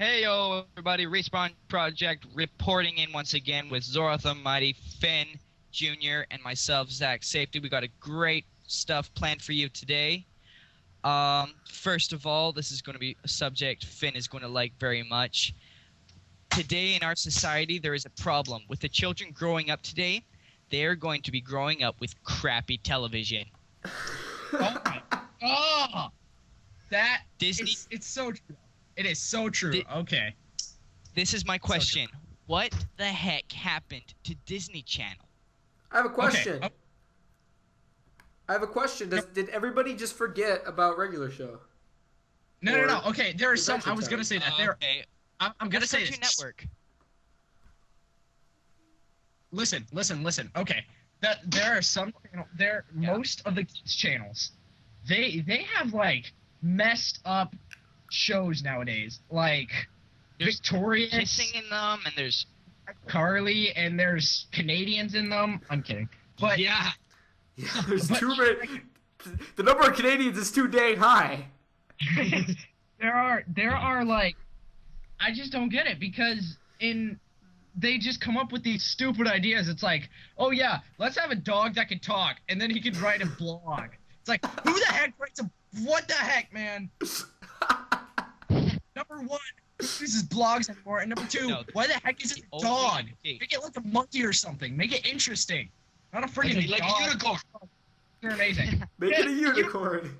Hey yo everybody, Respawn Project reporting in once again with Zoratham Mighty, Finn Jr. and myself, Zach Safety. We got a great stuff planned for you today. First of all, this is going to be a subject Finn is going to like very much. Today in our society there is a problem with the children growing up today. They're going to be growing up with crappy television. Oh my god! That Disney. It's so true. It is so true. Okay. This is my question. So what the heck happened to Disney Channel? I have a question. Okay. I have a question. Did everybody just forget about regular show? No. Okay, there are some. I was gonna say that. Okay. I'm gonna say Cartoon Network. Listen. Okay, there are some. Most of the kids channels, they have like messed up shows nowadays. Like There's Victorious, kissing in them, and there's Carly, and there's Canadians in them. I'm kidding. But yeah. There's too many. The number of Canadians is too dang high. there are like, I just don't get it because they just come up with these stupid ideas. It's like, oh yeah, let's have a dog that can talk, and then he can write a blog. It's like, who the heck writes a? What the heck, man? Number one, who uses blogs anymore, and number two, why the heck is it a dog? Make it like a monkey or something. Make it interesting. Not a freaking like dog. a unicorn. They're amazing. Make it a unicorn.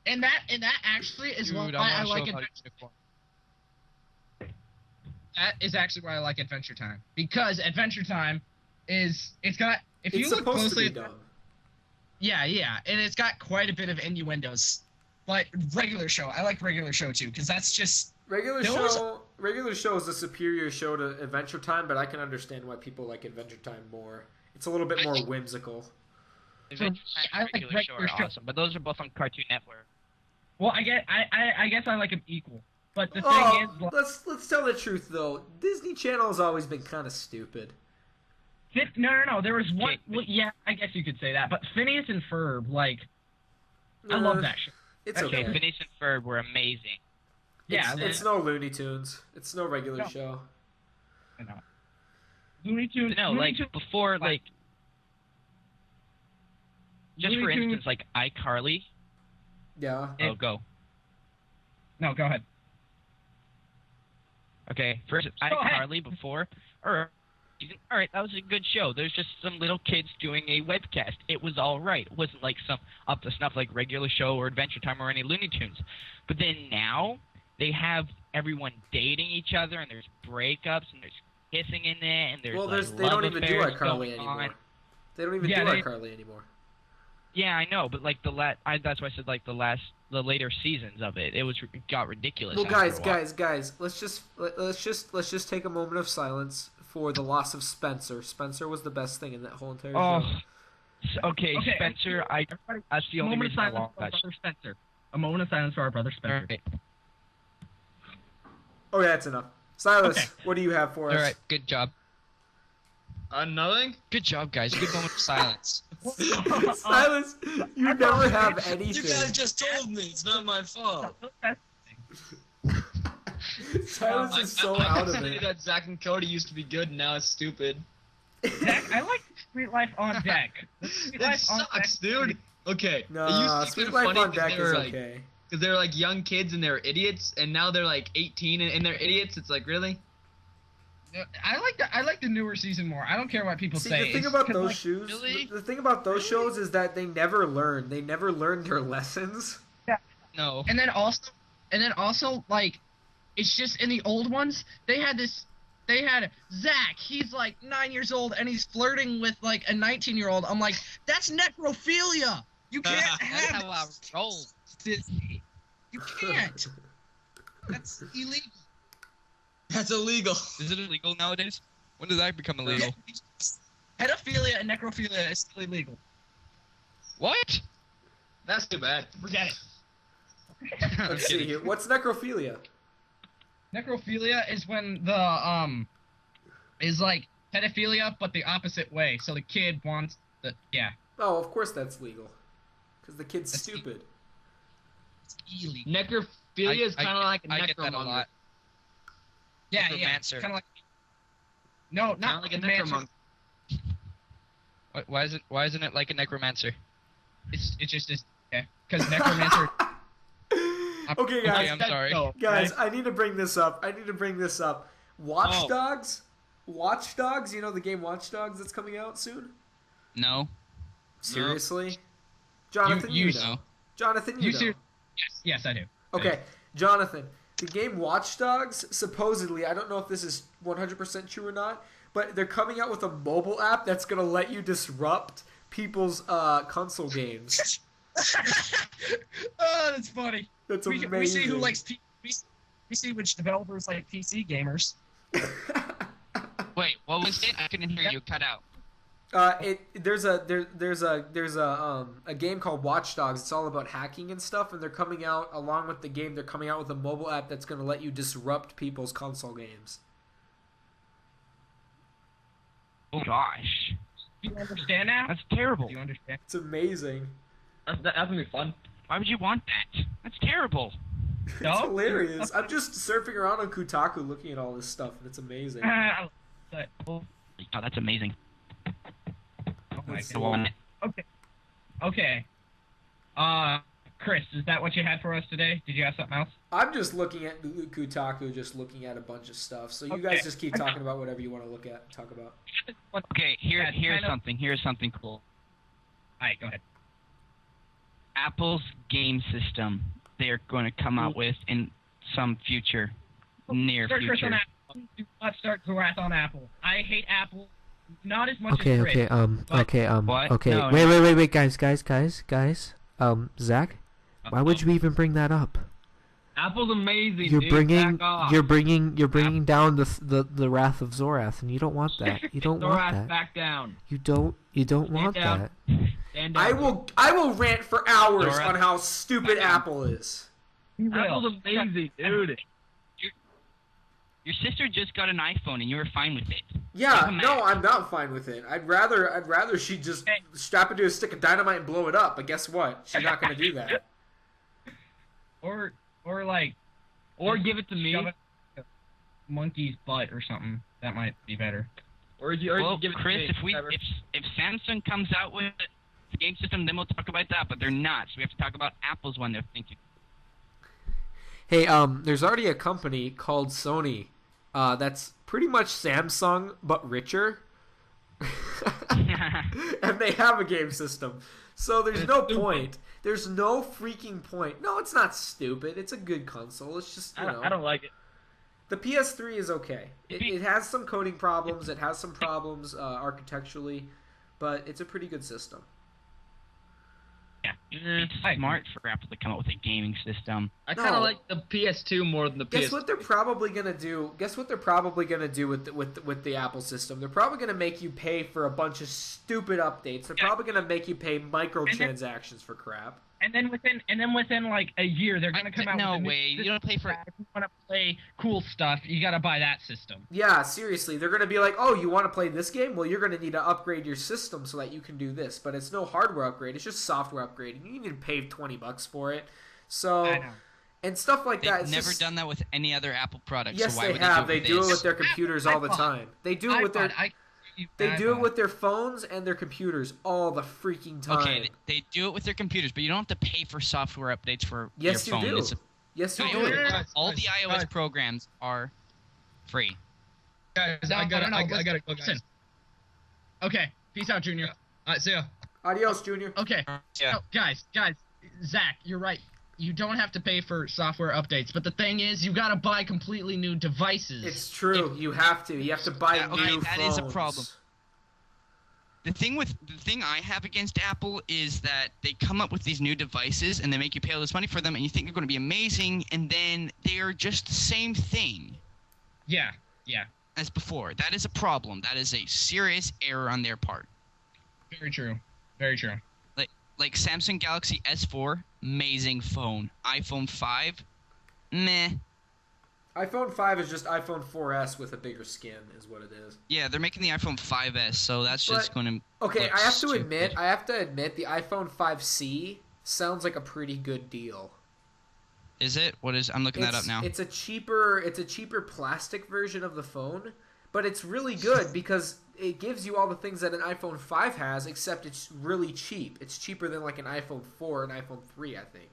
And that actually is why I like Adventure Time. That is actually why I like Adventure Time, because Adventure Time it's you look closely at yeah, and it's got quite a bit of innuendos. But regular show, I like regular show too, because that's just Regular show is a superior show to Adventure Time, but I can understand why people like Adventure Time more. It's a little bit more whimsical. Adventure Time and regular show are awesome, but those are both on Cartoon Network. Well, I guess I like them equal. But the thing is, like, let's tell the truth though. Disney Channel has always been kind of stupid. No. There was one. Well, yeah, I guess you could say that. But Phineas and Ferb, like, I love that show. It's okay. Phineas and Ferb were amazing. Yeah, it's no Looney Tunes. It's no regular show. No. Looney Tunes. No, Looney like Tunes, before, like just Looney for Tunes. instance, like iCarly. Yeah. Oh, go. No, go ahead. Okay, first iCarly before, or all right, that was a good show. There's just some little kids doing a webcast. It was all right. It wasn't like some up to snuff like regular show or Adventure Time or any Looney Tunes. But then now they have everyone dating each other, and there's breakups, and there's kissing in it, and there's they don't even do affairs iCarly going anymore. on. They don't even do iCarly anymore. Yeah, I know, but like that's why I said like the later seasons of it, it got ridiculous. Well, guys, let's just take a moment of silence for the loss of Spencer. Spencer was the best thing in that whole entire show. Okay, Spencer, that's the only reason I want that. Spencer. A moment of silence for our brother Spencer. Right. Okay, that's enough. Silas, what do you have for us? All right, good job. Nothing? Good job, guys. Good moment of silence. Silas, you never have anything. You guys just told me. It's not my fault. Silas is so out of it. That Zach and Cody used to be good, and now it's stupid. Zach, I like Street Life on Deck. It sucks, dude. Okay. No, it used to be Street Life funny on Deck is like, okay. Because they're like young kids and they're idiots, and now they're like 18 and they're idiots. It's like, really? I like the newer season more. I don't care what people say. The thing about those like, shows, really? the thing about those shows is that they never learn. They never learn their lessons. Yeah. No. And then also, like, it's just in the old ones, they had Zach. He's like 9 years old and he's flirting with like a 19-year-old. I'm like, that's necrophilia. You can't have. That's how I roll. Disney. You can't. That's illegal. That's illegal. Is it illegal nowadays? When did that become illegal? Pedophilia and necrophilia is still illegal. What? That's too bad. Forget it. Let's see here. What's necrophilia? Necrophilia is when the is like pedophilia, but the opposite way. So the kid wants the Oh, of course that's legal. Because the kid's stupid. It's illegal. Necrophilia is kind of like a I get that a necromonger. lot. Yeah, Necromancer. kind of like. No, Kind not of like a necromancer. necromancer. Why isn't it like a necromancer? It's just okay. Because necromancer. Okay, guys. I'm sorry. Guys, I need to bring this up. Watch Dogs. Watch Dogs. You know the game Watch Dogs that's coming out soon. No. Seriously, Jonathan, you know. know. Jonathan, you know. Yes, I do. Okay, Jonathan. The game Watch Dogs, supposedly, I don't know if this is 100% true or not, but they're coming out with a mobile app that's going to let you disrupt people's console games. Oh, that's funny. That's amazing. We see who likes we see which developers like PC gamers. Wait, what was it? I couldn't hear you. Cut out. There's a game called Watch Dogs. It's all about hacking and stuff, and they're coming out along with the game. They're coming out with a mobile app that's going to let you disrupt people's console games. Oh gosh, Do you understand now? that's terrible. Do you understand? It's amazing. That's gonna be fun. Why would you want that? That's terrible. It's No? hilarious. I'm just surfing around on Kotaku looking at all this stuff, and it's amazing. Oh, that's amazing. Oh my That's I God. want it. Okay. Chris, is that what you had for us today? Did you have something else? I'm just looking at Kotaku, just looking at a bunch of stuff. So you Okay. guys just keep talking about whatever you want to talk about. Okay, Yeah, here's kind of- something. Here's something cool. Alright, go ahead. Apple's game system they're going to come out with in some near Start Chris on future. Apple. Do not start Wrath on Apple. I hate Apple not as much Okay, as Chris. What? okay. No, Wait, guys. Zach, why would you even bring that up? Apple's amazing. You're dude. bringing, Back off. you're bringing down the wrath of Zorath, and you don't want that. You don't want Zorath, that. back down. You don't want down. that. Stand down. I will rant for hours Dora. on how stupid Apple is. You will. Apple's amazing, dude. Your sister just got an iPhone and you were fine with it. Yeah, Give 'em no, that. I'm not fine with it. I'd rather she just strap it to a stick of dynamite and blow it up. But guess what? She's not going to do that. Or like Or give it to me. shove it in a monkey's butt or something. That might be better. Or you Well, give it to Chris, me. Whatever. if Samsung comes out with the game system, then we'll talk about that. But they're not, so we have to talk about Apple's one. They're thinking. Hey, there's already a company called Sony that's pretty much Samsung but richer. And they have a game system. So there's no point. There's no freaking point. No, it's not stupid. It's a good console. It's just, you know. I don't like it. The PS3 is okay. It has some coding problems. It has some problems architecturally. But it's a pretty good system. Yeah, it's smart for Apple to come up with a gaming system. I kind of No. like the PS2 more than the PS. Guess what they're probably gonna do? Guess what they're probably gonna do with the Apple system? They're probably gonna make you pay for a bunch of stupid updates. They're probably gonna make you pay microtransactions for crap. And then within like a year, they're gonna come out. No with a new way. You system don't pay for. that If you want to play cool stuff, you gotta buy that system. Yeah, seriously, they're gonna be like, "Oh, you want to play this game? Well, you're gonna need to upgrade your system so that you can do this." But it's no hardware upgrade; it's just software upgrade. You need to pay $20 for it. So I know. and stuff like that. They've It's never just- done that with any other Apple product. Yes, so why they would have. They They do it this? with their computers all the time. They do it with their. They do it with their phones and their computers all the freaking time. Okay, they do it with their computers, but you don't have to pay for software updates for Yes, your you phone. do. It's a- Yes, you No, do. all the iOS programs are free. Guys, No, I gotta go, guys. listen. Okay, peace out, Junior. Alright, see ya. Adios, Junior. Okay, Yeah. so, guys, Zach, you're right. You don't have to pay for software updates, but the thing is, you gotta buy completely new devices. It's true. You have to. You have to buy Yeah, okay, new that phones. is a problem. The thing I have against Apple is that they come up with these new devices and they make you pay all this money for them, and you think they're going to be amazing, and then they are just the same thing Yeah. as before. That is a problem. That is a serious error on their part. Very true. Very true. Like Samsung Galaxy S4, amazing phone. iPhone 5, meh. iPhone 5 is just iPhone 4S with a bigger skin, is what it is. Yeah, they're making the iPhone 5S, so that's just But- going to. Okay, look I have to stupid. admit, the iPhone 5C sounds like a pretty good deal. Is it? What is? I'm looking that up now. It's a cheaper plastic version of the phone, but it's really good because it gives you all the things that an iPhone 5 has, except it's really cheap. It's cheaper than like an iPhone 4 and iPhone 3, I think.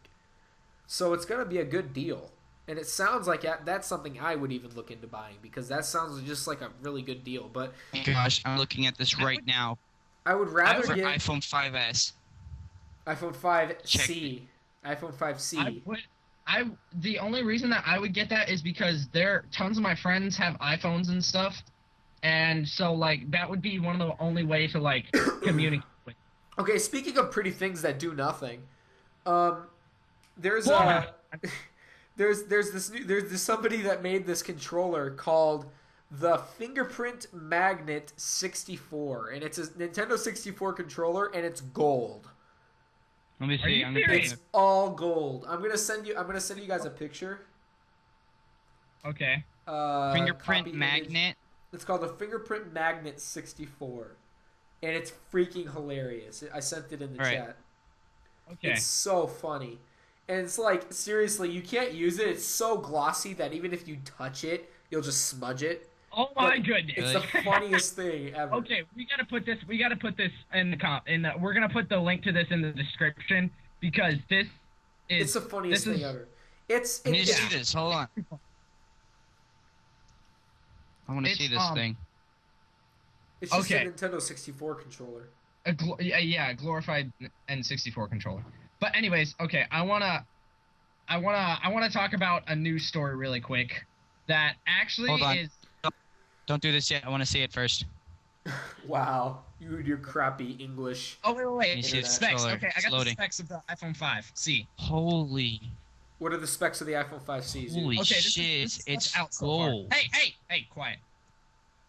So it's gonna be a good deal, and it sounds like that's something I would even look into buying because that sounds just like a really good deal. But Gosh, I'm looking at this right now. I would rather For get iPhone 5S. iPhone 5C, iPhone 5C. The only reason that I would get that is because tons of my friends have iPhones and stuff, and so like that would be one of the only way to like communicate with. Okay, speaking of pretty things that do nothing, there's somebody that made this controller called the Fingerprint Magnet 64, and it's a Nintendo 64 controller, and it's gold. Let me see. It's all gold. I'm gonna send you guys a picture. Okay. Fingerprint magnet. Image. It's called the Fingerprint Magnet 64, and it's freaking hilarious. I sent it in the chat. Okay. It's so funny, and it's like seriously, you can't use it. It's so glossy that even if you touch it, you'll just smudge it. Oh my goodness! It's the funniest thing ever. Okay, we gotta put this in the we're gonna put the link to this in the description because it's the funniest thing ever. I need to see this. Hold on. I want to see this thing. It's just a Nintendo 64 controller. A glorified N64 controller. But anyways, okay, I wanna talk about a news story really quick that actually Hold on. is. Don't do this yet. I want to see it first. Wow, your crappy English. Oh wait. You see Specs. controller. Okay, I got the specs of the iPhone 5C. Holy. What are the specs of the iPhone 5C? Holy shit! This is it's out so gold. far. Hey, quiet.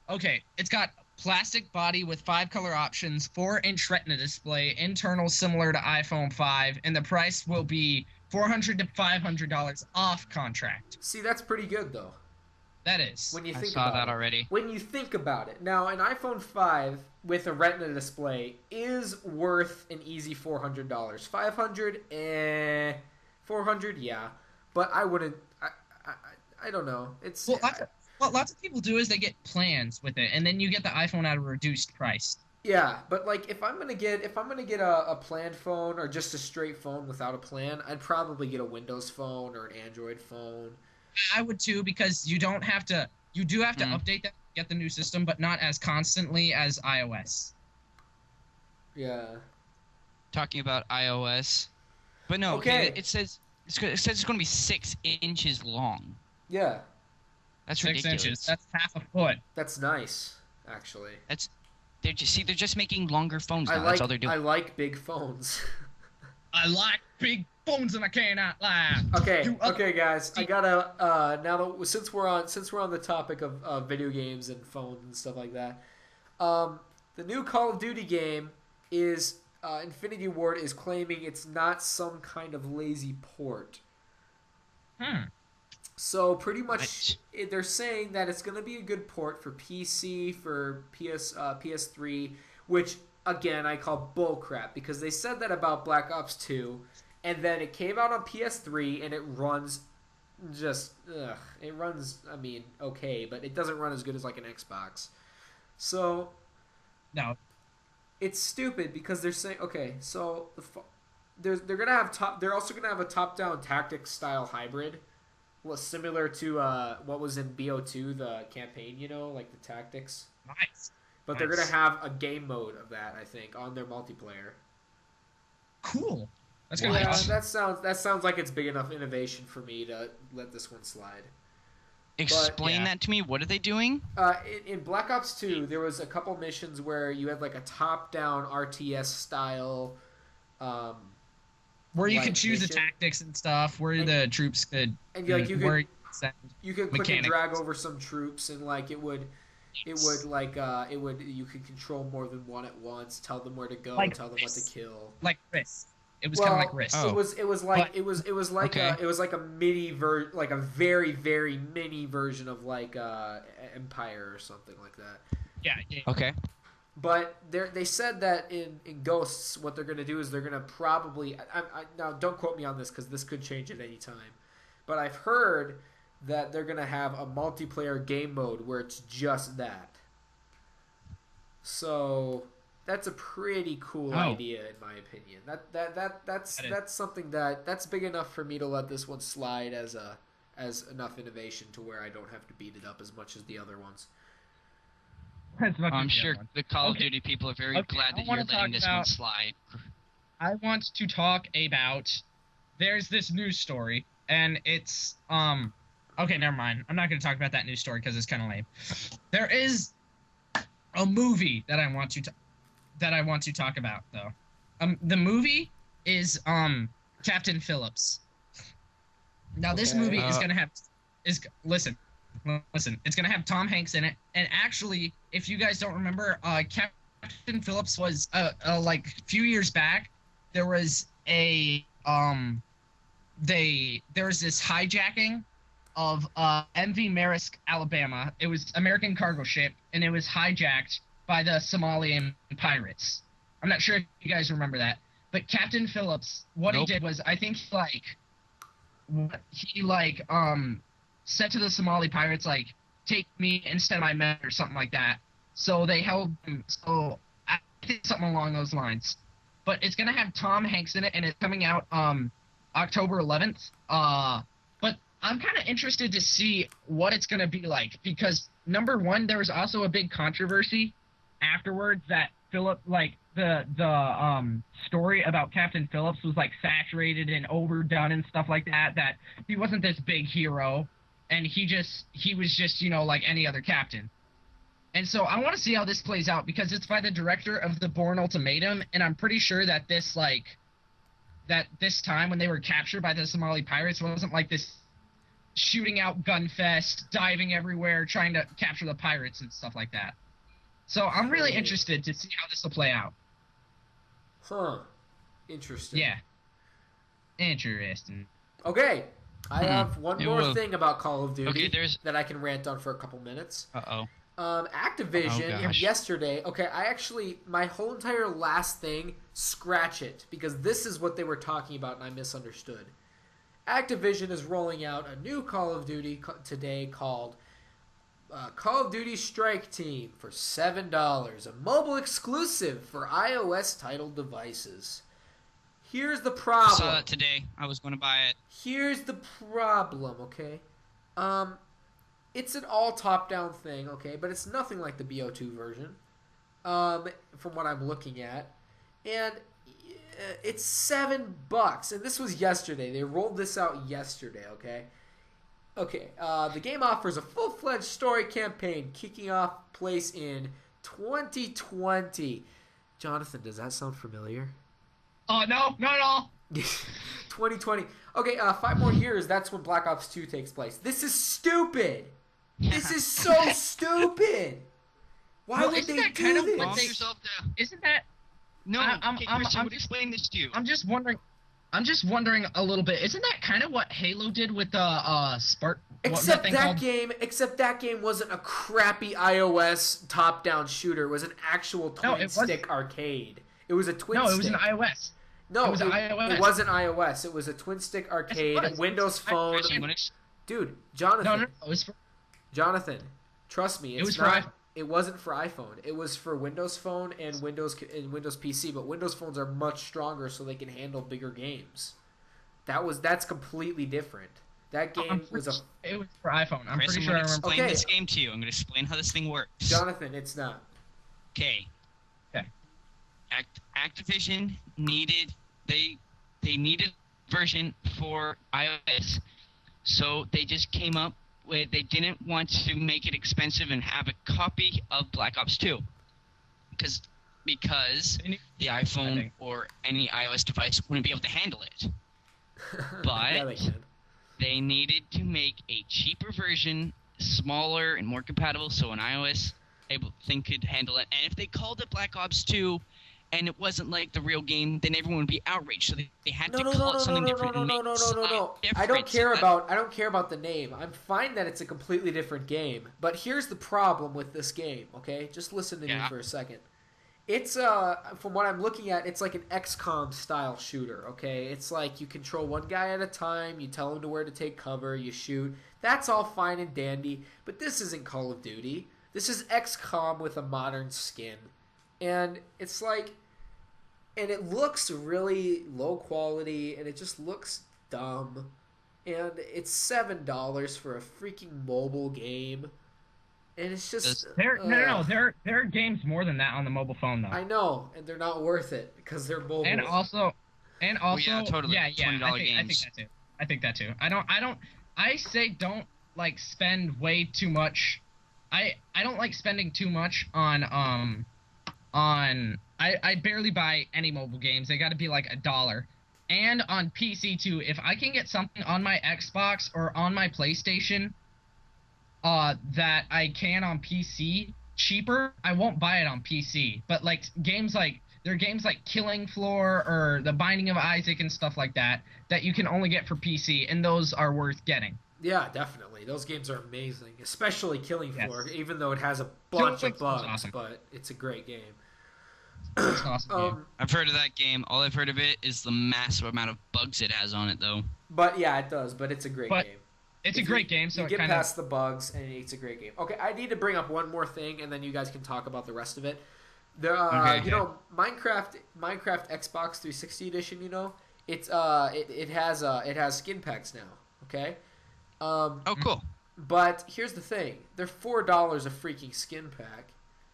Okay, it's got plastic body with 5 color options, 4-inch Retina display, internal similar to iPhone 5, and the price will be $400 to $500 off contract. See, that's pretty good though. That is. When you I think saw about that it. already. When you think about it. Now, an iPhone 5 with a Retina display is worth an easy $400. $500, 400, yeah. But I wouldn't. I don't know. It's Well, what lots of people do is they get plans with it, and then you get the iPhone at a reduced price. yeah. But like, if I'm gonna get a planned phone or just a straight phone without a plan, I'd probably get a Windows phone or an Android phone. I would too, because you do have to update that, get the new system, but not as constantly as iOS. Yeah. Talking about iOS, but no. Okay. It says it's going to be 6 inches long. Yeah. That's 6 ridiculous. inches. That's half a foot. That's nice, actually. They're just making longer phones now. That's all they're doing. I like big phones. I like big phones and I cannot lie. Okay, guys. I gotta now that since we're on the topic of video games and phones and stuff like that, the new Call of Duty game is Infinity Ward is claiming it's not some kind of lazy port. So pretty much they're saying that it's gonna be a good port for PC, for PS3, which again I call bullcrap because they said that about Black Ops 2. And then it came out on PS3, and it runs it runs, I mean, okay, but it doesn't run as good as, like, an Xbox. So, No. it's stupid because they're saying, okay, so they're going to have they're also going to have a top-down tactics-style hybrid, similar to what was in BO2, the campaign, like the tactics. Nice. But they're going to have a game mode of that, I think, on their multiplayer. Cool. That's Yeah, gonna be that sounds like it's big enough innovation for me to let this one slide. Explain that to me. What are they doing? In Black Ops 2, there was a couple missions where you had like a top-down RTS style. where you could choose the tactics and stuff, where the troops could. And you could click and mechanics. drag over some troops, and like you could control more than one at once, tell them where to go, tell them what to kill. Like Risk. It was kind of like Risk. Oh. It was like a mini like a very very mini version of like Empire or something like that. Yeah. Okay. But they said that in Ghosts, what they're going to do is they're going to probably now don't quote me on this because this could change at any time. but I've heard that they're gonna have a multiplayer game mode where it's just that. So that's a pretty cool idea, in my opinion. That's something that's big enough for me to let this one slide as enough innovation to where I don't have to beat it up as much as the other ones. I'm sure the Call of Duty people are very glad that you're letting this one slide. I want to talk about. There's this news story, and it's Okay, never mind. I'm not going to talk about that news story because it's kind of lame. There is a movie that I want to talk about though. The movie is Captain Phillips. Now this movie is going to have listen. It's going to have Tom Hanks in it, and actually, if you guys don't remember, Captain Phillips was like a few years back. There was there was this hijacking of MV Maersk, Alabama. It was American cargo ship, and it was hijacked by the Somalian pirates. I'm not sure if you guys remember that, but Captain Phillips, what he did was, I think he said to the Somali pirates, like, take me instead of my men, or something like that. So they held him. So I think something along those lines. But it's gonna have Tom Hanks in it, and it's coming out October 11th. But I'm kind of interested to see what it's gonna be like, because number one, there was also a big controversy afterwards that Philip, like, the story about Captain Phillips was like saturated and overdone and stuff like that. That he wasn't this big hero, and he was just, you know, like any other captain. And so I want to see how this plays out, because it's by the director of The Bourne Ultimatum, and I'm pretty sure that this time when they were captured by the Somali pirates wasn't like this shooting out gun fest, diving everywhere, trying to capture the pirates and stuff like that. So I'm really interested to see how this will play out. Huh. Interesting. Yeah. Interesting. Okay. I have one more thing about Call of Duty that I can rant on for a couple minutes. Activision yesterday. Okay, my whole entire last thing, scratch it, because this is what they were talking about and I misunderstood. Activision is rolling out a new Call of Duty today called Call of Duty Strike Team for $7, a mobile exclusive for iOS titled devices. Here's the problem. I saw that today. I was going to buy it. Here's the problem, okay? It's an all top-down thing, okay? But it's nothing like the BO2 version, from what I'm looking at. And it's $7, and this was yesterday. They rolled this out yesterday, okay? Okay, the game offers a full-fledged story campaign kicking off place in 2020. Jonathan, does that sound familiar? Oh, no, not at all. 2020. Okay, 5 more years, that's when Black Ops 2 takes place. This is stupid. This is so stupid. Why would they do this? Isn't that... No, Christian would explain this to you. I'm just wondering a little bit. Isn't that kind of what Halo did with the Spark? Except that game wasn't a crappy iOS top-down shooter. It was an actual twin-stick arcade. It was a twin stick. No, it was an iOS. No, it was iOS. It wasn't iOS. It was a twin-stick arcade, yes, Windows Phone. Dude, Jonathan. No, it was for... Jonathan, trust me. It was for iPhone. It wasn't for iPhone. It was for Windows Phone and Windows PC. But Windows phones are much stronger, so they can handle bigger games. That's completely different. That game it was for iPhone. I'm pretty sure I remember. Explain this game to you. I'm going to explain how this thing works. Jonathan, it's not. Okay. Activision needed they needed a version for iOS, so they just came up with, they didn't want to make it expensive and have a copy of Black Ops 2 because the iPhone or any iOS device wouldn't be able to handle it. But yeah, they needed to make a cheaper version, smaller and more compatible, so an iOS thing could handle it. And if they called it Black Ops 2 and it wasn't like the real game, then everyone would be outraged. So they had to call it something different. No. I don't care about the name. I'm fine that it's a completely different game. But here's the problem with this game, okay? Just listen to me for a second. It's from what I'm looking at, it's like an XCOM style shooter. Okay, it's like you control one guy at a time. You tell him to where to take cover. You shoot. That's all fine and dandy. But this isn't Call of Duty. This is XCOM with a modern skin, and it's like, and it looks really low quality, and it just looks dumb. And it's $7 for a freaking mobile game. And it's just no. There are games more than that on the mobile phone though. I know, and they're not worth it because they're mobile. And also, yeah, totally. Yeah, $20 games. I think that too. I say don't like spend way too much. I don't like spending too much on I barely buy any mobile games. They got to be like $1. And on PC too. If I can get something on my Xbox or on my PlayStation that I can on PC cheaper, I won't buy it on PC. But like games like Killing Floor or The Binding of Isaac and stuff like that you can only get for PC, and those are worth getting. Yeah, definitely. Those games are amazing, especially Killing Floor, even though it has a Killing bunch of bugs, awesome. but it's a great game. It's an awesome game. I've heard of that game. All I've heard of it is the massive amount of bugs it has on it, though. But yeah, it does. But it's a great game. It's a great game. So you get past the bugs, and it's a great game. Okay, I need to bring up one more thing, and then you guys can talk about the rest of it. You know, Minecraft Xbox 360 edition. You know, it has skin packs now. Okay. Oh, cool. But here's the thing: they're $4 a freaking skin pack.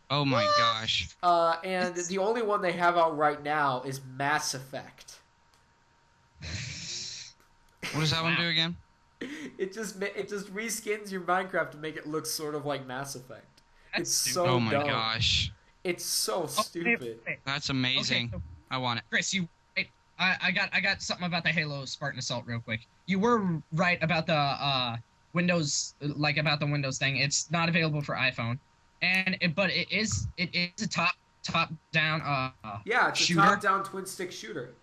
Oh my gosh. And the only one they have out right now is Mass Effect. What does that one do again? It just reskins your Minecraft to make it look sort of like Mass Effect. That's It's stupid. so Oh my dumb. gosh. It's so stupid. That's amazing. Okay, so I want it. Chris, I got something about the Halo Spartan Assault real quick. You were right about the Windows, like about the Windows thing. It's not available for iPhone, but it is a top down Yeah, it's shooter. a top-down twin-stick shooter.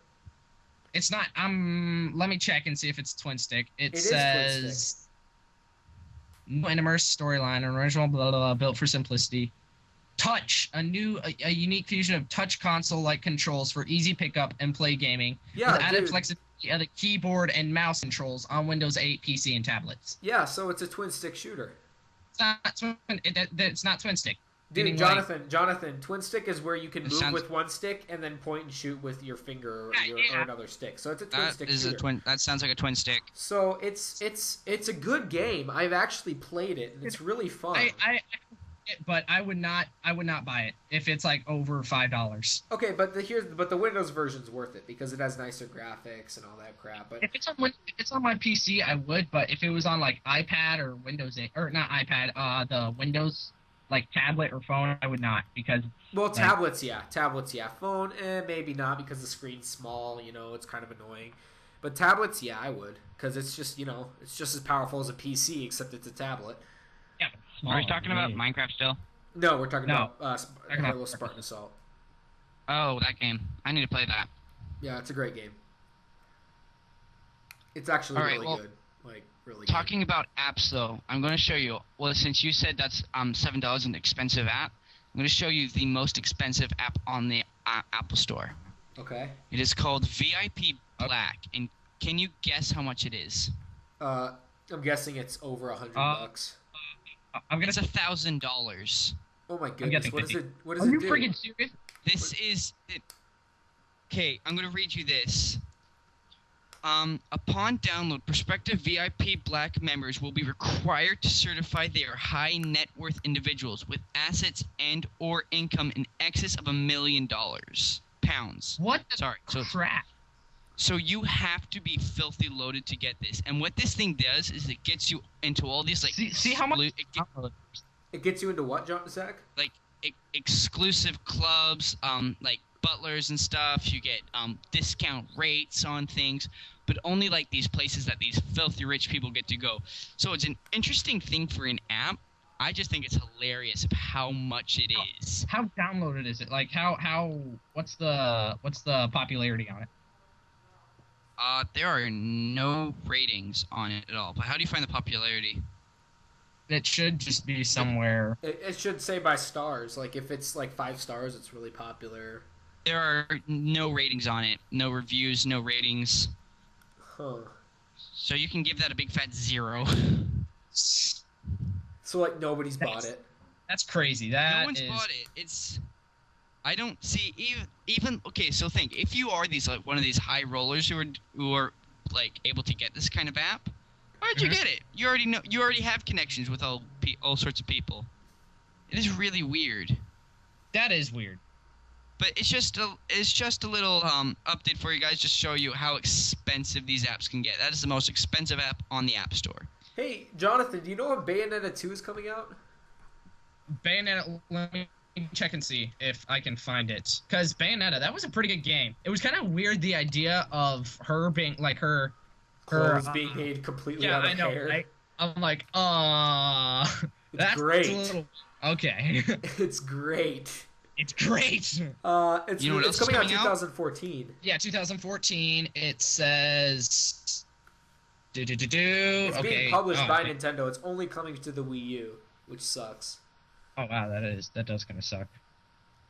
It's not. Let me check and see if it's twin stick. It is says no immersive storyline, an original blah, blah, blah, built for simplicity. Touch, a unique fusion of touch console-like controls for easy pickup and play gaming. Yeah, with added dude. flexibility of the keyboard and mouse controls on Windows 8 PC and tablets. Yeah, so it's a twin-stick shooter. It's not twin stick. Dude, Meaning, Jonathan, twin stick is where you can It move sounds- with one stick and then point and shoot with your finger or, or another stick. So it's a twin That stick is shooter. a twin. That sounds like a twin stick. So it's a good game. I've actually played it, and it's really fun. but I would not buy it if it's like over $5. Okay, but the Windows version's worth it because it has nicer graphics and all that crap. But If it's on my PC, I would. But if it was on like iPad or Windows 8, or not iPad, the Windows like tablet or phone, I would not, because tablets, yeah. Phone, maybe not because the screen's small. You know, it's kind of annoying. But tablets, yeah, I would, because it's just it's just as powerful as a PC, except it's a tablet. yeah, but small, Are we talking about yeah. Minecraft still? No, we're talking No. about Halo Spartan Assault. Oh, that game. I need to play that. Yeah, it's a great game. It's actually All right, really well, good. Like, really Talking about apps, though, I'm going to show you. Well, since you said that's $7 an expensive app, I'm going to show you the most expensive app on the Apple Store. good. Okay. It is called VIP Black, and can you guess how much it is? I'm guessing it's over $100. I'm gonna. It's $1,000. Oh my guessing goodness! What 50. is it? What does Are it you do? freaking serious? This is it. Okay, I'm gonna read you this. Upon download, prospective VIP Black members will be required to certify they are high net worth individuals with assets and/or income in excess of $1 million. Pounds. What the Sorry. crap? So you have to be filthy loaded to get this. And what this thing does is it gets you into all these like See how much? It gets you into what, Zach? exclusive clubs, like butlers and stuff. You get discount rates on things, but only like these places that these filthy rich people get to go. So it's an interesting thing for an app. I just think it's hilarious of how much it is. How downloaded is it? Like how? What's the popularity on it? There are no ratings on it at all. But how do you find the popularity? It should just be somewhere. It should say by stars. Like if it's like 5 stars, it's really popular. There are no ratings on it, no reviews, no ratings. Huh. So you can give that a big fat 0. So like nobody's bought it. That's crazy. That No one's bought it. I don't see even okay. So think if you are one of these high rollers who are like able to get this kind of app. Why'd you get it? You already have connections with all sorts of people. It is really weird. That is weird. But it's just a little update for you guys, just show you how expensive these apps can get. That is the most expensive app on the App Store. Hey, Jonathan, do you know when Bayonetta 2 is coming out? Bayonetta, let me check and see if I can find it. Because Bayonetta, that was a pretty good game. It was kind of weird, the idea of her being, like, her Clothes being made completely out of hair. Right? I'm like, that's great. A little... Okay. It's great. It's great. It's You know what it's else is coming out coming out? 2014. Yeah, 2014. It says. It's Okay. being published by okay. Nintendo. It's only coming to the Wii U, which sucks. Oh wow, that does kind of suck.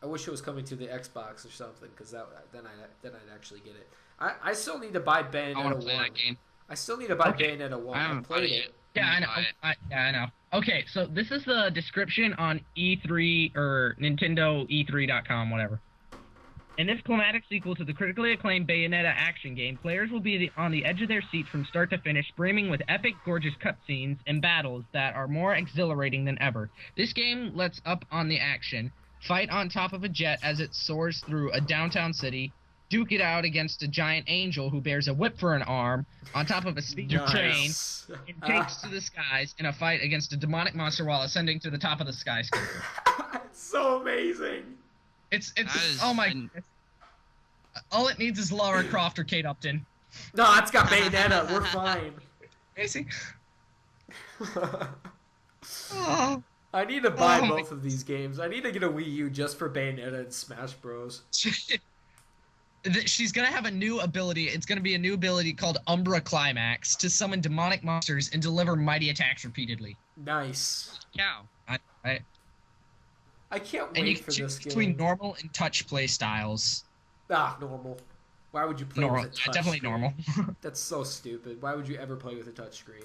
I wish it was coming to the Xbox or something, because then I'd actually get it. I still need to buy Bayonetta I want 1. to play that game. I still need to buy Okay. Bayonetta 1. I I haven't played bought it it. yet. Yeah, I know. Buy it. I know. Okay, so this is the description on E3 or Nintendo E3.com, whatever. In this climatic sequel to the critically acclaimed Bayonetta action game, players will be on the edge of their seats from start to finish, brimming with epic, gorgeous cutscenes and battles that are more exhilarating than ever. This game lets up on the action, fight on top of a jet as it soars through a downtown city, duke it out against a giant angel who bears a whip for an arm, on top of a speeder train, Nice. and takes to the skies in a fight against a demonic monster while ascending to the top of the skyscraper. It's so amazing. It's That is oh my! an- All it needs is Lara Croft or Kate Upton. No, it's got Bayonetta. We're fine. Amazing. Oh. I need to buy Oh my- both of these games. I need to get a Wii U just for Bayonetta and Smash Bros. She's gonna have a new ability. It's gonna be a new ability called Umbra Climax to summon demonic monsters and deliver mighty attacks repeatedly. Nice. Cow. I can't And you wait can for choose this between game. normal and touch play styles. Normal. Why would you play Normal, with a touch definitely screen? normal. That's so stupid. Why would you ever play with a touchscreen?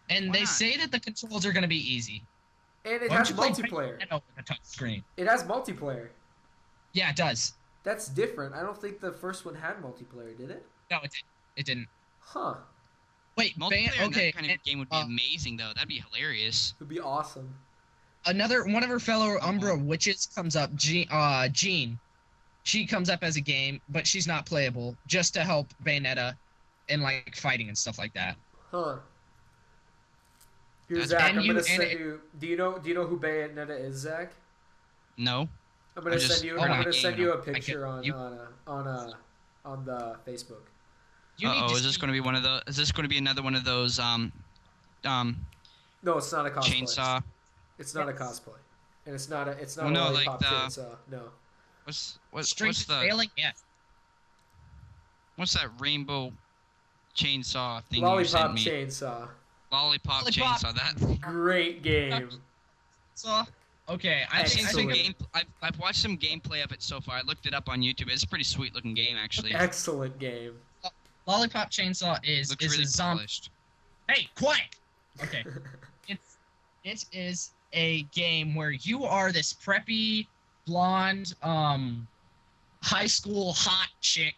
And Why they not? say that the controls are gonna be easy. And it Why don't has you play multiplayer. Bayonetta with a touch screen? It has multiplayer. Yeah, it does. That's different. I don't think the first one had multiplayer, did it? No, it didn't. Huh. Wait, Multiplayer in okay. that kind of game would be amazing, though. That'd be hilarious. It would be awesome. Another one of her fellow Umbra witches comes up. Jean. She comes up as a game, but she's not playable, just to help Bayonetta in like fighting and stuff like that. Huh. Here, That's- Zach, and I'm you- gonna and send it- you. Do you know who Bayonetta is, Zach? No. I'm gonna I just- send you. oh I'm my gonna game, send you a I can- picture you- on the Facebook. You need to Is this see- going to be one of those? Is this going to be another one of those No, it's not a cosplay. chainsaw? It's not a cosplay, and it's not a Well, a no, like lollipop the- chainsaw. No. What's Strength the failing? Yes. what's that rainbow chainsaw thing you Lollipop sent me? chainsaw. Lollipop Lollipop. chainsaw. That. Great game. So, okay, I've seen some Excellent. game. I've watched some gameplay of it so far. I looked it up on YouTube. It's a pretty sweet looking game, actually. Excellent game. Lollipop Chainsaw is Looks a really zombie. polished. Hey, quiet. Okay. It is a game where you are this preppy, blonde, high school hot chick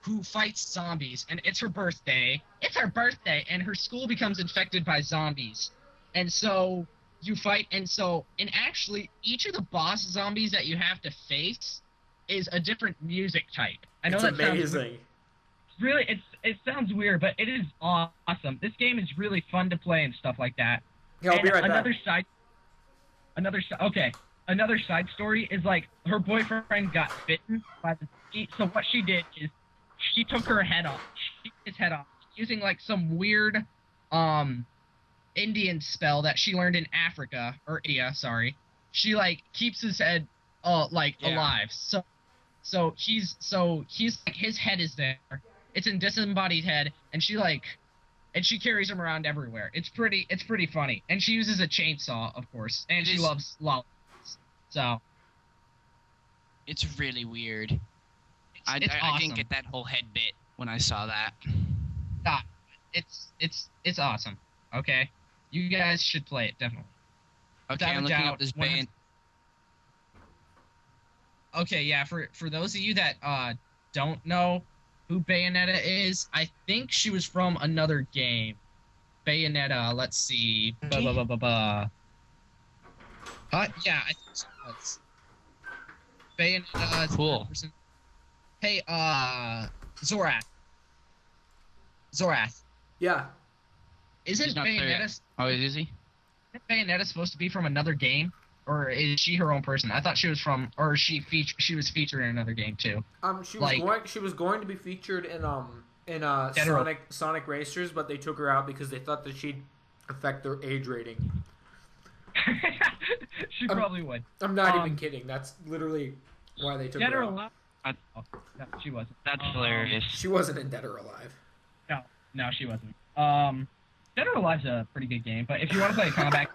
who fights zombies, and it's her birthday. It's her birthday, and her school becomes infected by zombies. And so you fight, and actually, each of the boss zombies that you have to face is a different music type. I know It's that sounds amazing. really, it sounds weird, but it is awesome. This game is really fun to play and stuff like that. Yeah, I'll And be right back. Another side story is like her boyfriend got bitten by the mosquito. So what she did is she took her head off. She took his head off using like some weird Indian spell that she learned in Africa or India. Sorry, she like keeps his head alive. So he's like his head is there. It's a disembodied head, and she like and she carries them around everywhere. It's pretty funny, and she uses a chainsaw, of course, and she loves lollipops. So It's really weird. I didn't awesome. get that whole head bit when I saw that. Stop. It's awesome. Okay, you guys should play it definitely. Okay, I'm looking up this Bayonetta. Okay, yeah. For those of you that don't know who Bayonetta is, I think she was from another game. Bayonetta. Let's see. Yeah, I think she was. Bayonetta. Cool. Hey, Zorath. Yeah. Isn't He's not there yet. Bayonetta? Oh, is he? Isn't Bayonetta supposed to be from another game, or is she her own person? I thought she was from, or she was featured in another game too. She was going to be featured in Sonic Racers, but they took her out because they thought that she'd affect their age rating. She probably would. I'm not even kidding. That's literally why they took Dead her or out. Alive? No, she wasn't. That's hilarious. She wasn't in Dead or Alive. No, she wasn't. Dead or Alive's a pretty good game, but if you want to play combat,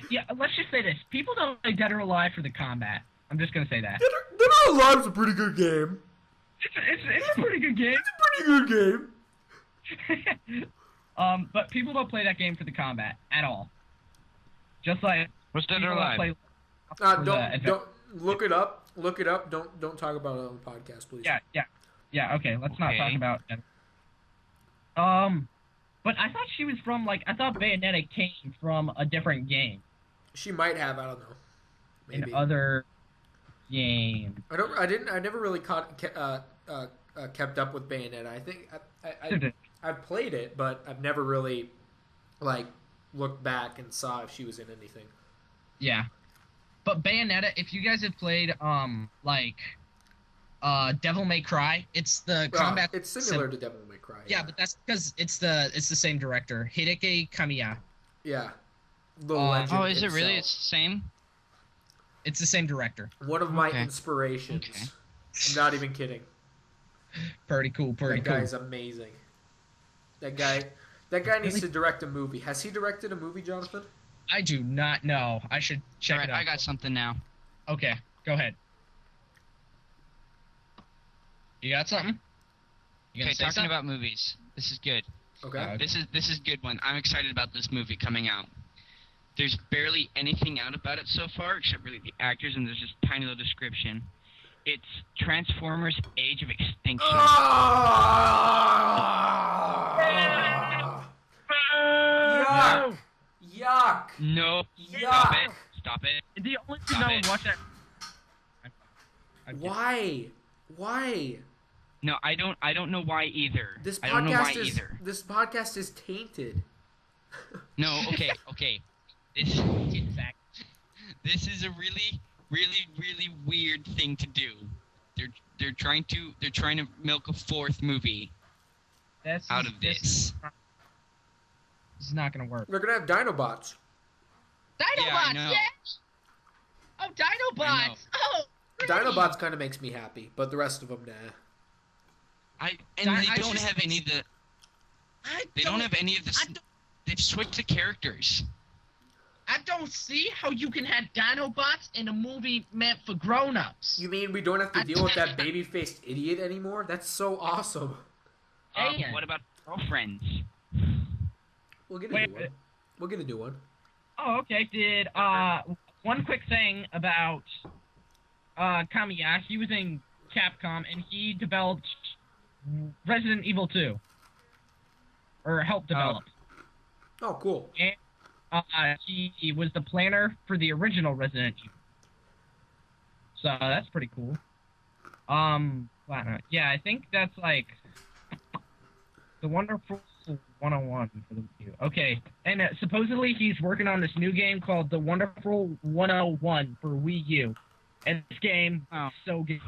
yeah, let's just say this: people don't play Dead or Alive for the combat. I'm just gonna say that. Dead or Alive's a pretty good game. It's a pretty good game. It's a pretty good game. But people don't play that game for the combat at all. Just like What's Dead or Alive? Don't look it up. Look it up. Don't talk about it on the podcast, please. Yeah. Okay, let's not talk about it. But I thought she was from I thought Bayonetta came from a different game. She might have. I don't know. Maybe. In other game. I never really kept up with Bayonetta. I think I've played it, but I've never really looked back and saw if she was in anything. Yeah. But Bayonetta, if you guys have played Devil May Cry, it's the combat. It's similar to Devil May Cry. Yeah, but that's because it's the same director, Hideki Kamiya. Yeah. The legend oh, is it really? itself. It's the same? It's the same director. One of my inspirations. Okay. I'm not even kidding. Pretty cool. That guy's amazing. That guy needs to direct a movie. Has he directed a movie, Jonathan? I do not know. I should check it out. I got something now. Okay, go ahead. You got something? Okay, talking about movies. This is good. Okay. This is good one. I'm excited about this movie coming out. There's barely anything out about it so far, except really the actors, and there's just a tiny little description. It's Transformers: Age of Extinction. Yuck! No. Yuck! Stop it. The only thing I would watch that. Why? No, I don't know why either. This I don't know why podcast either. This podcast is tainted. No, okay. This is a really weird thing to do. They're trying to milk a fourth movie out of this. This is not gonna work. We're gonna have Dinobots. Dinobots, know. yes! Oh, Dinobots! Oh, great. Dinobots kind of makes me happy, but the rest of them, nah. They don't have any of the. They don't have any of the. They've switched the characters. I don't see how you can have Dinobots in a movie meant for grown-ups. You mean we don't have to deal with that baby-faced idiot anymore? That's so awesome. What about Girlfriends? We'll get a new one. We'll get a new one. Oh, okay. Did one quick thing about Kamiya. He was in Capcom and he developed Resident Evil 2, or helped develop. Oh, cool. And he was the planner for the original Resident Evil. So that's pretty cool. Yeah, I think that's the Wonderful 101 for the Wii U. Okay, and supposedly he's working on this new game called The Wonderful 101 for Wii U. And this game is so good.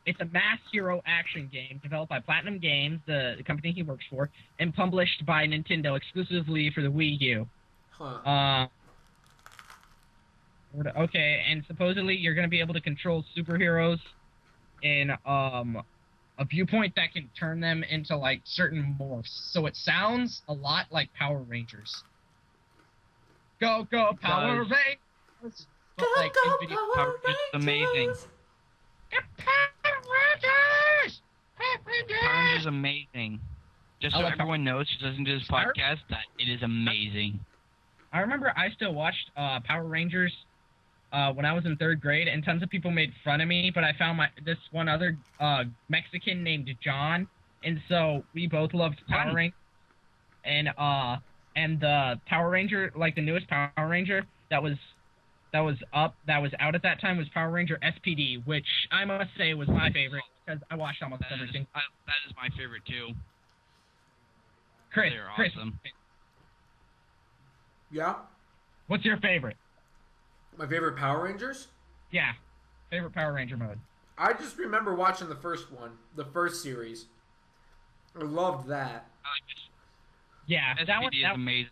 It's a mass hero action game developed by Platinum Games, the company he works for, and published by Nintendo exclusively for the Wii U. Huh. Okay, and supposedly you're going to be able to control superheroes in a viewpoint that can turn them into like certain morphs. So it sounds a lot like Power Rangers. Go Power Rangers! But like in video Power Rangers is amazing. Power Rangers! Power Rangers is amazing. Just I so love everyone knows who doesn't do this podcast, that it is amazing. I remember I still watched Power Rangers when I was in 3rd grade, and tons of people made fun of me, but I found this one other Mexican named John, and so we both loved Power Rangers. And the Power Ranger, like the newest Power Ranger that was out at that time was Power Ranger SPD, which I must say was my favorite because I watched almost everything. That is my favorite too. Chris, They're awesome. Yeah? What's your favorite? My favorite Power Rangers? Yeah, favorite Power Ranger mode. I just remember watching the first one, the first series. I loved that. Yeah, SPD is amazing.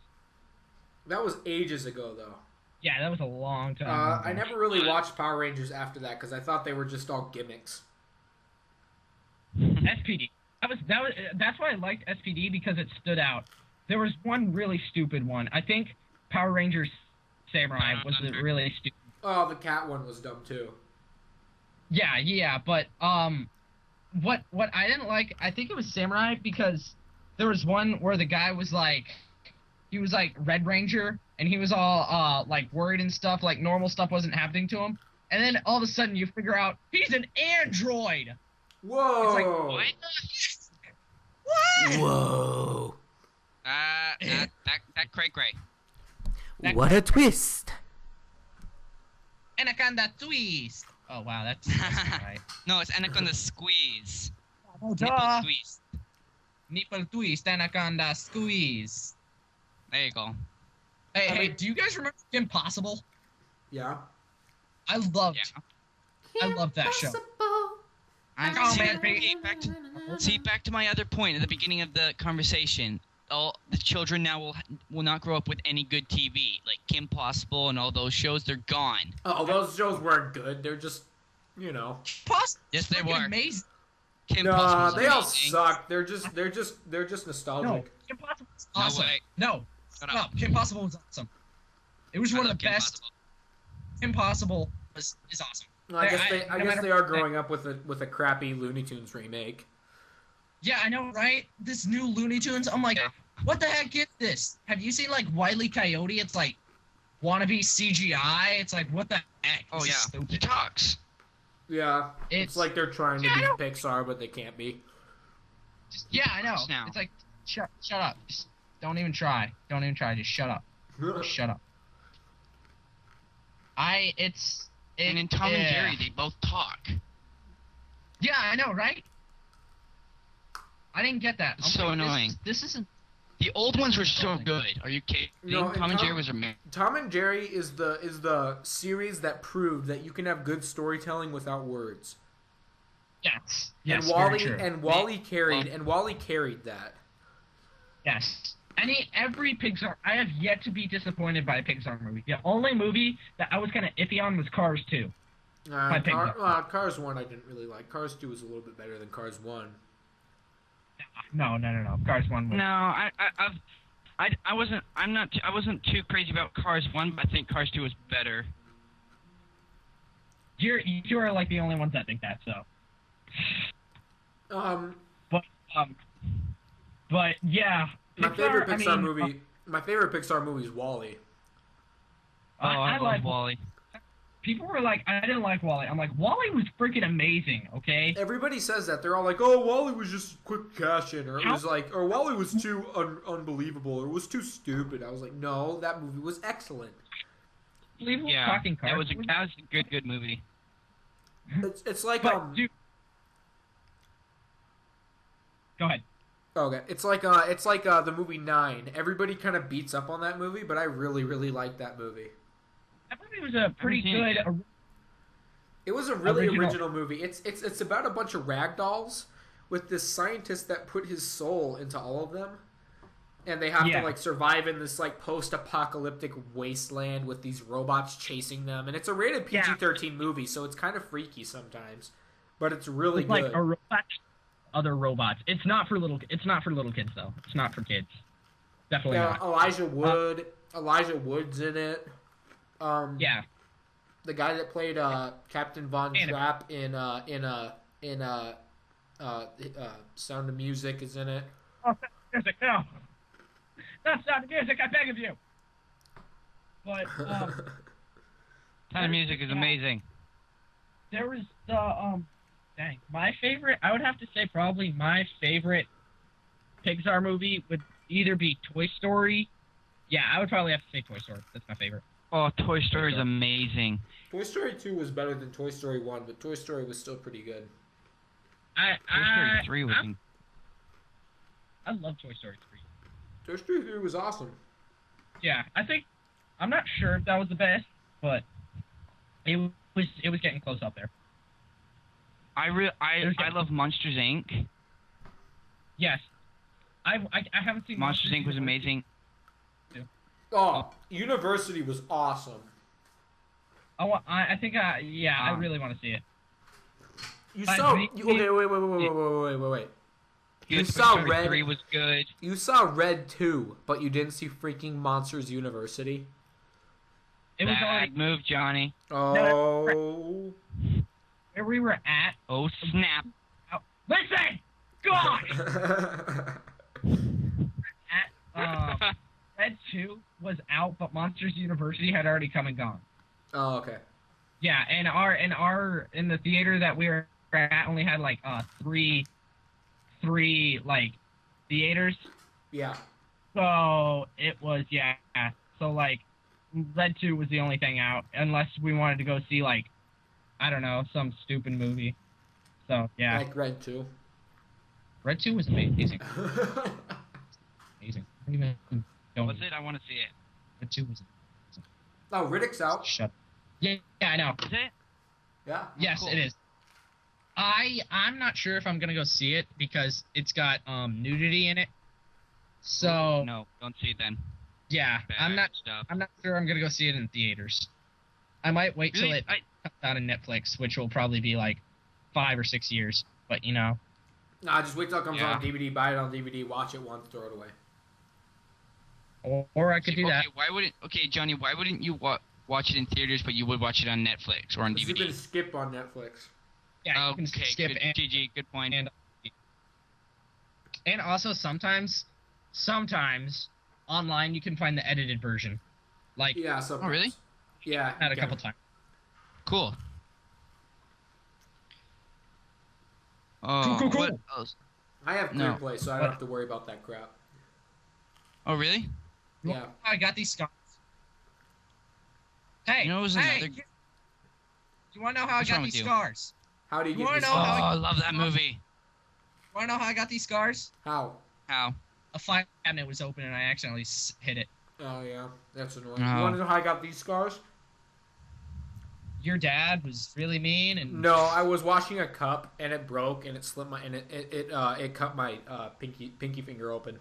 That was ages ago, though. Yeah, that was a long time ago. I never really watched Power Rangers after that because I thought they were just all gimmicks. SPD. That's why I liked SPD because it stood out. There was one really stupid one. I think Power Rangers Samurai was really stupid. Oh, the cat one was dumb too. Yeah, but what I didn't like, I think it was Samurai because there was one where the guy was like, he was like Red Ranger and he was all like worried and stuff, like normal stuff wasn't happening to him, and then all of a sudden you figure out he's an android. Whoa! It's like, what? Whoa! That cray. What a twist! Anaconda twist. Oh wow, that's right. No, it's Anaconda Squeeze. Oh, Nipple duh. Squeeze. Nipple twist, anaconda squeeze. There you go. Hey, do you guys remember Kim Possible? Yeah. I loved that show. Back to my other point at the beginning of the conversation. All the children now will not grow up with any good TV. Like Kim Possible and all those shows, they're gone. Oh, those shows weren't good. They're just, Possible. Yes, they were. Amazing. Kim Nah, Possible's they all amazing. suck. They're just nostalgic. No, Kim Possible was awesome. way. No, Shut up. Kim Possible was awesome. It was one of the Kim best. Possible. Kim Possible is awesome. I guess they are growing up. up with a crappy Looney Tunes remake. Yeah, I know, right? This new Looney Tunes, I'm like, what the heck is this? Have you seen like Wile E. Coyote? It's like wannabe CGI. It's like, what the heck? Oh This is yeah, stupid. he talks. Yeah, it's like they're trying to be Pixar, but they can't be. Yeah, I know. Now. It's like, shut up. Just don't even try. Don't even try. Just shut up. Just shut up. And in Tom and Jerry, they both talk. Yeah, I know, right? I didn't get that. It's so annoying. This isn't. The old ones were so good. Are you kidding? No, Tom and Jerry was amazing. Tom and Jerry is the series that proved that you can have good storytelling without words. Yes. And Yes. Wally very true. and Wally carried that. Yes. Every Pixar. I have yet to be disappointed by a Pixar movie. The only movie that I was kind of iffy on was Cars 2. Cars 1 I didn't really like. Cars 2 was a little bit better than Cars 1. No. Cars 1 was. No, I wasn't too crazy about Cars 1, but I think Cars 2 was better. You are like the only ones that think that. So. But yeah. My favorite Pixar movie. My favorite Pixar movie is Wall-E. I love Wally. People were like, I didn't like Wally. I'm like, Wally was freaking amazing, okay? Everybody says that. They're all like, "Oh, Wall-E was just quick cash in," or it was like, or Wall-E was too unbelievable, or it was too stupid. I was like, no, that movie was excellent. Yeah, Talking that Cars. was a good movie. It's like Dude, go ahead. Okay, it's like the movie 9. Everybody kind of beats up on that movie, but I really like that movie. That movie was a pretty good. It was a really original movie. It's about a bunch of ragdolls with this scientist that put his soul into all of them, and they have to like survive in this like post-apocalyptic wasteland with these robots chasing them. And it's a rated PG-13 movie, so it's kind of freaky sometimes, but it's really good. Like a robot. other robots. It's not for little kids though. It's not for kids. Definitely Yeah, not. Elijah Wood's in it. Yeah. The guy that played Captain Von Trapp in Sound of Music is in it. Oh, music, no. That's not the music, I beg of you. But, Sound of Music is amazing. there was the, my favorite, I would have to say probably my favorite Pixar movie would either be Toy Story. Yeah, I would probably have to say Toy Story. That's my favorite. Oh, Toy Story is amazing. Toy Story 2 was better than Toy Story 1, but Toy Story was still pretty good. Toy Story 3 was I love Toy Story 3. Toy Story 3 was awesome. Yeah, I'm not sure if that was the best, but it was getting close up there. I love Monsters Inc. Yes. I haven't seen Monsters Inc. was amazing. Oh, University was awesome. I really want to see it. Wait. You saw Red 3 was good. You saw Red 2, but you didn't see freaking Monsters University. It was Bad already move, Johnny. Oh. where we were at. Oh, snap. Listen, God. Red 2 was out, but Monsters University had already come and gone. Oh, okay. Yeah, and in the theater that we were at only had like three like theaters. Yeah. So it was so like Red 2 was the only thing out, unless we wanted to go see like I don't know, some stupid movie. So yeah. Like Red 2. Red 2 was amazing. Amazing. What's it? I want to see it. Red 2 was Oh, Riddick's out. shut. Yeah, I know. Is it? Yeah. Yes, Cool. it is. I'm not sure if I'm gonna go see it because it's got nudity in it. So No, don't see it then. yeah, Bad I'm not stuff. sure I'm gonna go see it in theaters. I might wait till Really? it comes out on Netflix, which will probably be like 5 or 6 years. But you know, Nah, just wait till it comes Yeah. on DVD, buy it on DVD, watch it once, throw it away. or I could do that. Okay, Johnny, why wouldn't you watch it in theaters, but you would watch it on Netflix or on You DVD? can skip on Netflix. Yeah, you Okay, can skip good, and GG, good point. and also sometimes online you can find the edited version. Like Yeah, sometimes. Oh, really? Yeah. that you a couple can. times. Cool. Oh, Cool. what else? I have No. clear play, so I don't have to worry about that crap. Oh, really? Yeah. I got these scars. Hey, You know, it was hey, another- do you want to know how What's I got wrong these with you? scars? How do you You get wanna this? know Oh, how I love that movie. Want to know how I got these scars? How? How? A file cabinet was open and I accidentally hit it. Oh, yeah. That's annoying. Oh. You want to know how I got these scars? Your dad was really mean and No, I was washing a cup, and it broke, and it slipped my... And it cut my pinky finger open.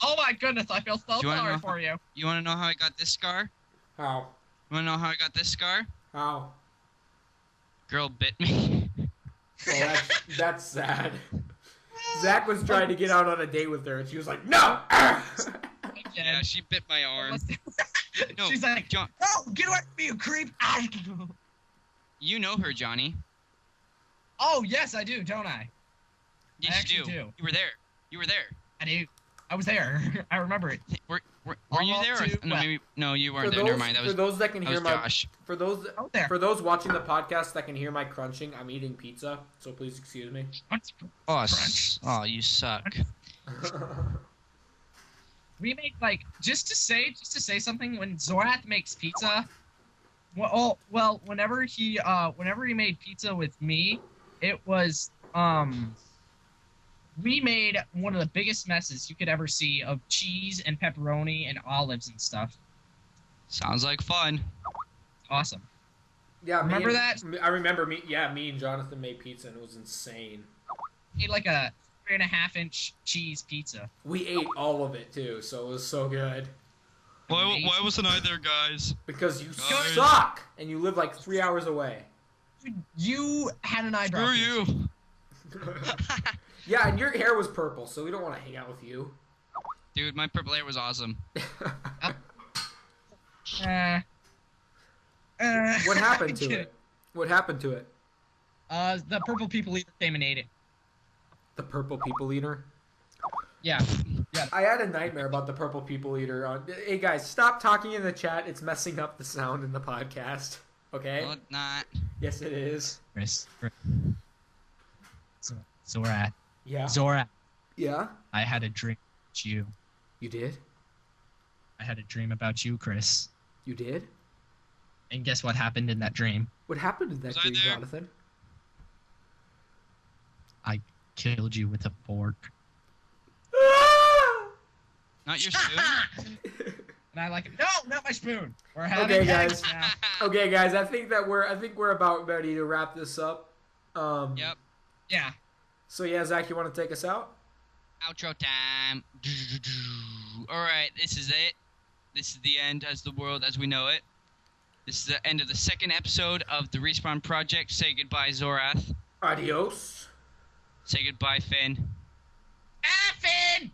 oh my goodness, I feel so Do you wanna sorry know for you. You want to know how I got this scar? How? You want to know how I got this scar? How? Girl bit me. Oh, that's sad. Zach was trying to get out on a date with her, and she was like, "No!" Yeah, she bit my arm. No, She's like, John, "No, get away from me, you creep!" you know her, Johnny. Oh yes, I do, don't I? Yes, I you actually do. You were there. You were there. I do. I was there. I remember it. Were you All there? Or, too no, well. maybe no, you weren't For there. those, Never mind. That for was those that can that hear was my Josh. for those Out there. for those watching the podcast that can hear my crunching, I'm eating pizza, so please excuse me. Oh, Crunch. oh, you suck. We make like just to say something. When Zorath makes pizza, whenever he made pizza with me, it was we made one of the biggest messes you could ever see of cheese and pepperoni and olives and stuff. Sounds like fun. Awesome. Yeah, Remember that? I remember me. Yeah, me and Jonathan made pizza, and it was insane. Made like a 3.5-inch cheese pizza. We ate all of it too, so it was so good. Why wasn't I there, guys? Because you Guys. suck, and you live like 3 hours away. You had an eyebrow. Screw piercing. you. Yeah, and your hair was purple, so we don't want to hang out with you. Dude, my purple hair was awesome. What happened to it? What happened to it? The purple people eater came and ate it. The purple people eater? Yeah. I had a nightmare about the purple people eater. Hey guys, stop talking in the chat. It's messing up the sound in the podcast. Okay? Well, it's not. Yes, it is. Chris. Zorath. Yeah. Zorath. Yeah? I had a dream about you. You did? I had a dream about you, Chris. You did? And guess what happened in that dream? What happened in that Was I dream, there? Jonathan? I killed you with a fork. Not your spoon? And I like it. No, not my spoon. We're having Okay, eggs guys. now. Okay, guys, I think we're about ready to wrap this up. Yep. Yeah. So yeah, Zach, you want to take us out? Outro time. Alright, this is it. This is the end as the world as we know it. This is the end of the second episode of the Respawn Project. Say goodbye, Zorath. Adios. Say goodbye, Finn. Finn!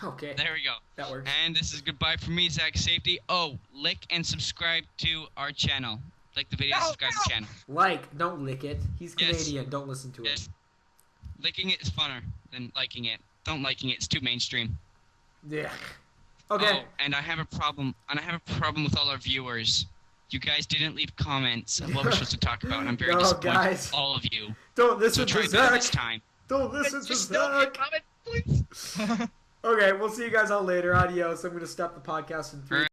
Okay, There we go. that works. And this is goodbye from me, Zach Safety. Oh, lick and subscribe to our channel. Like the video, No, subscribe to the channel. Don't lick it. He's Yes. Canadian. Don't listen to Yes. it. Licking it is funner than liking it. Don't liking it. It's too mainstream. Yeah. Okay. Oh, and I have a problem. And I have a problem with all our viewers. You guys didn't leave comments of what we're supposed to talk about, and I'm very No, disappointed guys. with all of you. Don't So listen try to better this Zach. time. Don't listen to Just don't leave Zach. comment, please. Okay, we'll see you guys all later. Adios. I'm gonna stop the podcast in 3.